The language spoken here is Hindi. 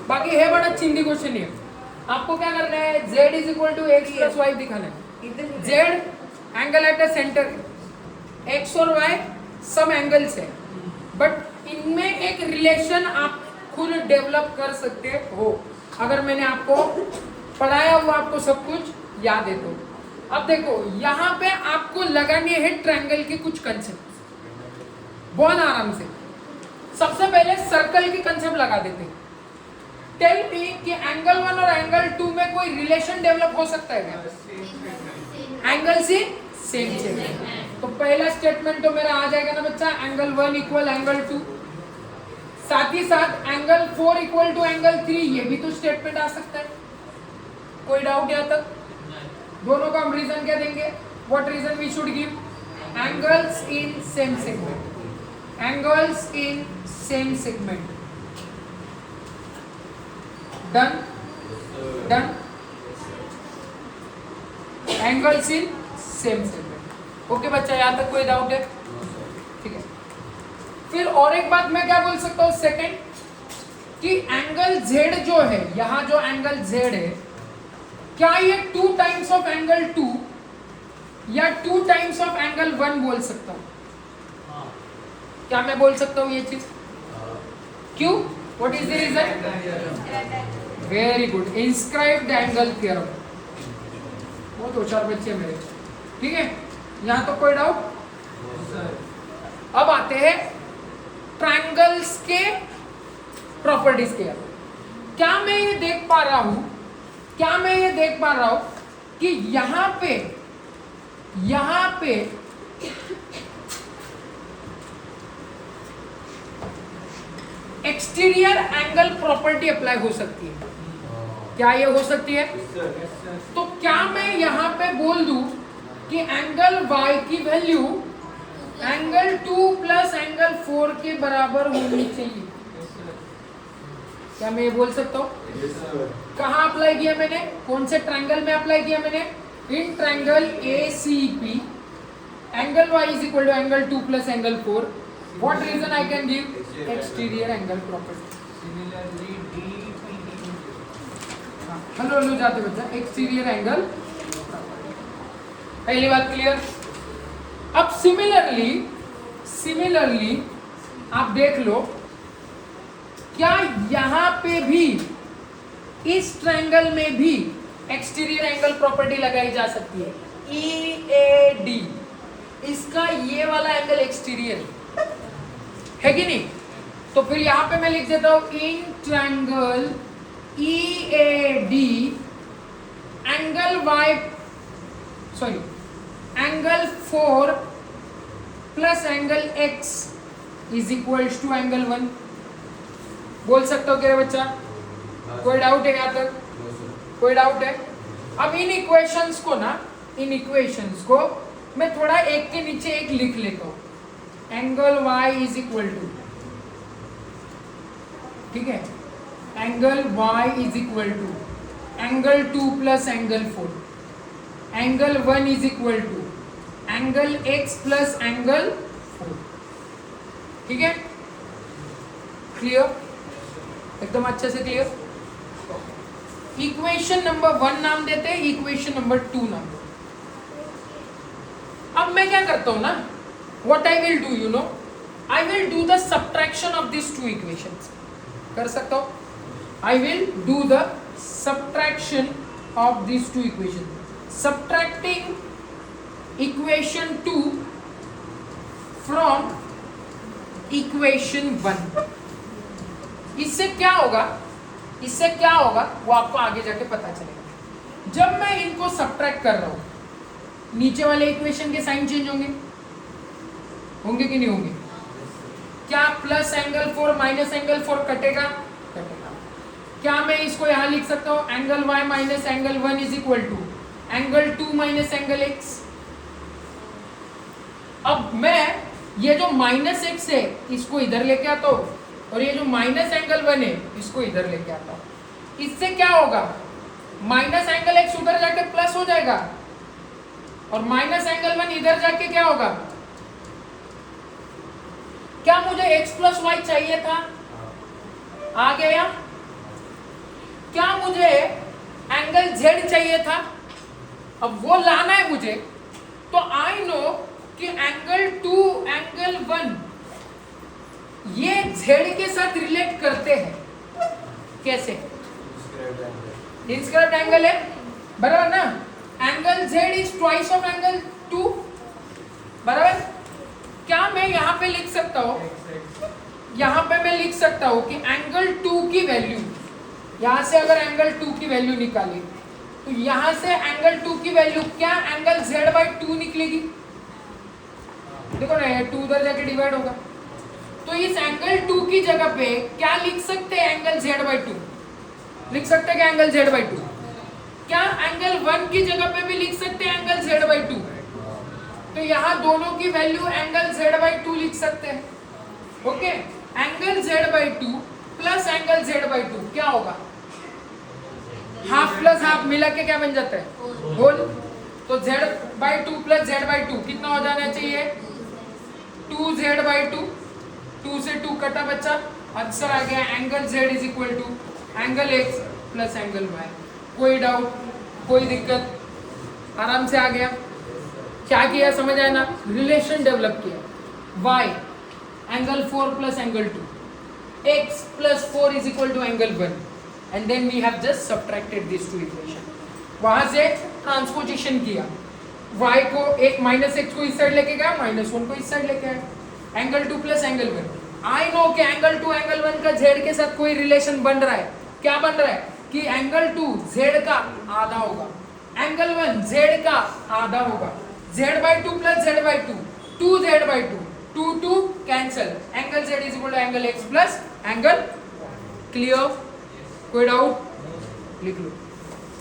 बाकी है बड़ा चिंदी क्वेश्चन है। आपको क्या करना है, z is equal to x plus y दिखाना है। z angle at the centre, x और y सब एंगल्स है, बट इनमें एक रिलेशन आप खुद डेवलप कर सकते हो अगर मैंने आपको पढ़ाया हुआ, आपको सब कुछ याद है तो। अब देखो यहाँ पे आपको लगाने हैं ट्रायंगल के कुछ कंसेप्ट बहुत आराम से। सबसे पहले सर्कल की कंसेप्ट लगा देते हैं। टेल मी कि एंगल 1 और एंगल 2 में कोई रिलेशन डेवलप हो सकता है क्या? एंगल सी सेम चाहिए, तो पहला स्टेटमेंट तो मेरा आ जाएगा ना बच्चा, एंगल 1 इक्वल एंगल 2। साथ ही साथ एंगल 4 इक्वल टू एंगल 3, ये भी तो स्टेटमेंट आ सकता है। कोई डाउट यहाँ तक? दोनों का हम रीजन क्या देंगे? What reason we should give? Angles in same segment, angles in same segment. Done done, angles in same segment. Okay बच्चा, यहां तक कोई डाउट है? ठीक है। फिर और एक बात मैं क्या बोल सकता हूं सेकंड, कि एंगल z जो है, यहां जो एंगल z है, क्या ये 2 टाइम्स ऑफ एंगल 2 या 2 टाइम्स ऑफ एंगल 1 बोल सकता हूं? क्या मैं बोल सकता हूं ये चीज? क्यों? What is the reason? Very good, inscribe the angle theorem. बहुत होशियार बच्चे हैं मेरे, ठीक है। यहां तो कोई डाउट? अब आते हैं ट्रायंगल्स के प्रॉपर्टीज के। क्या मैं ये देख पा रहा हूं, क्या मैं ये देख पा रहा हूं कि यहां पे एक्सटीरियर एंगल प्रॉपर्टी अप्लाई हो सकती है? क्या ये हो सकती है? तो क्या मैं यहां पे बोल दूं कि एंगल y की वैल्यू एंगल 2 प्लस एंगल 4 के बराबर होनी चाहिए? क्या मैं ये बोल सकता हूं? कहां अप्लाई किया मैंने? कौन से ट्रायंगल में अप्लाई किया मैंने? In triangle ACP, angle y is equal to angle 2 plus angle 4। What reason I can give? Exterior angle property. Hello hello जाते बच्चा, एक्सटीरियर एंगल, पहली बात क्लियर। अब सिमिलरली आप देख लो, क्या यहां पे भी इस ट्रायंगल में भी एक्सटीरियर एंगल प्रॉपर्टी लगाई जा सकती है? EAD, इसका ये वाला एंगल एक्सटीरियर है कि नहीं? तो फिर यहां पे मैं लिख देता हूं in triangle EAD angle 4 plus angle x is equals to angle 1। बोल सकते हो क्या बच्चा? कोई डाउट है यहाँ तक? कोई डाउट है? अब इन इक्वेशंस को मैं थोड़ा एक के नीचे एक लिख लेता हूं। Angle y is equal to, ठीक है, angle y is equal to angle 2 plus angle 4, angle 1 is equal to angle x plus angle 4। ठीक है, क्लियर? एकदम अच्छे से क्लियर। इक्वेशन नंबर 1 नाम देते हैं, इक्वेशन नंबर 2 नाम देते हैं। अब मैं क्या करता हूं ना, what I will do, you know, I will do the subtraction of this 2 equations. कर सकता हूं? I will do the subtraction of this 2 equations. Subtracting equation 2 from equation 1। इससे क्या होगा वो आपको आगे जाके पता चलेगा। जब मैं इनको सब्ट्रैक्ट कर रहा हूं, नीचे वाले इक्वेशन के साइन चेंज होंगे कि नहीं होंगे? क्या प्लस एंगल 4 माइनस एंगल 4 कटेगा? क्या मैं इसको यहां लिख सकता हूं? Angle y minus angle 1 is equal to angle 2 minus angle x। अब मैं ये जो माइनस x है इसको इधर लेके आता हूं, और ये जो माइनस एंगल 1 है इसको इधर लेके आता हूं। इससे क्या होगा? माइनस एंगल x उधर जाके प्लस हो जाएगा, और माइनस एंगल 1 इधर जाके क्या होगा? क्या मुझे x प्लस वाई चाहिए था? आ गया? क्या मुझे एंगल Z चाहिए था, अब वो लाना है मुझे, तो आई नो कि एंगल 2 एंगल 1 ये Z के साथ रिलेट करते हैं। कैसे? इंस्क्राइब्ड एंगल है, बराबर ना? Angle Z is twice of angle 2, बराबर? क्या मैं यहाँ पे लिख सकता हूँ, यहाँ पे मैं लिख सकता हूँ कि एंगल 2 की वैल्यू, यहाँ से अगर एंगल 2 की वैल्यू निकाली तो यहाँ से एंगल 2 की वैल्यू क्या एंगल Z/2 निकलेगी। देखो ना, 2 उधर जाके डिवाइड होगा, तो इस एंगल 2 की जगह पे क्या लिख सकते हैं, एंगल Z/2 लिख सकते हैं क्या, एंगल Z/2। क्या एंगल 1 की जगह पे भी लिख सकते हैं एंगल Z/2, तो यहाँ दोनों की वैल्यू एंगल Z/2 लिख सकते हैं। Okay, angle Z/2 plus angle Z/2 क्या होगा, हाफ प्लस हाफ मिला के क्या बन जाता है, होल। तो Z/2 प्लस Z/2 कितना हो जाना चाहिए, 2Z/2, 2 से 2 कटा बच्चा, आंसर आ गया angle Z is equal to angle X plus angle Y। कोई डाउट, कोई दिक्कत, आराम से आ गया। क्या किया समझ आया ना, रिलेशन डेवलप किया। Y angle 4 plus angle 2, x plus 4 is equal to angle 1, and then we have just subtracted this two equation. वहां से ट्रांसपोजिशन किया, y को एक माइनस एक्स को इस साइड लेके गया, -1 को इस साइड लेके आया, angle 2 plus angle 1। I know कि एंगल 2 एंगल 1 का z के साथ कोई रिलेशन बन रहा है। क्या बन रहा है कि एंगल 2 z का आधा होगा, एंगल 1 z का आधा होगा, Z/2 प्लस Z/2 2Z/2, 2 cancel, angle Z is equal to angle X plus angle. Clear? कोई डाउट? लिख लो।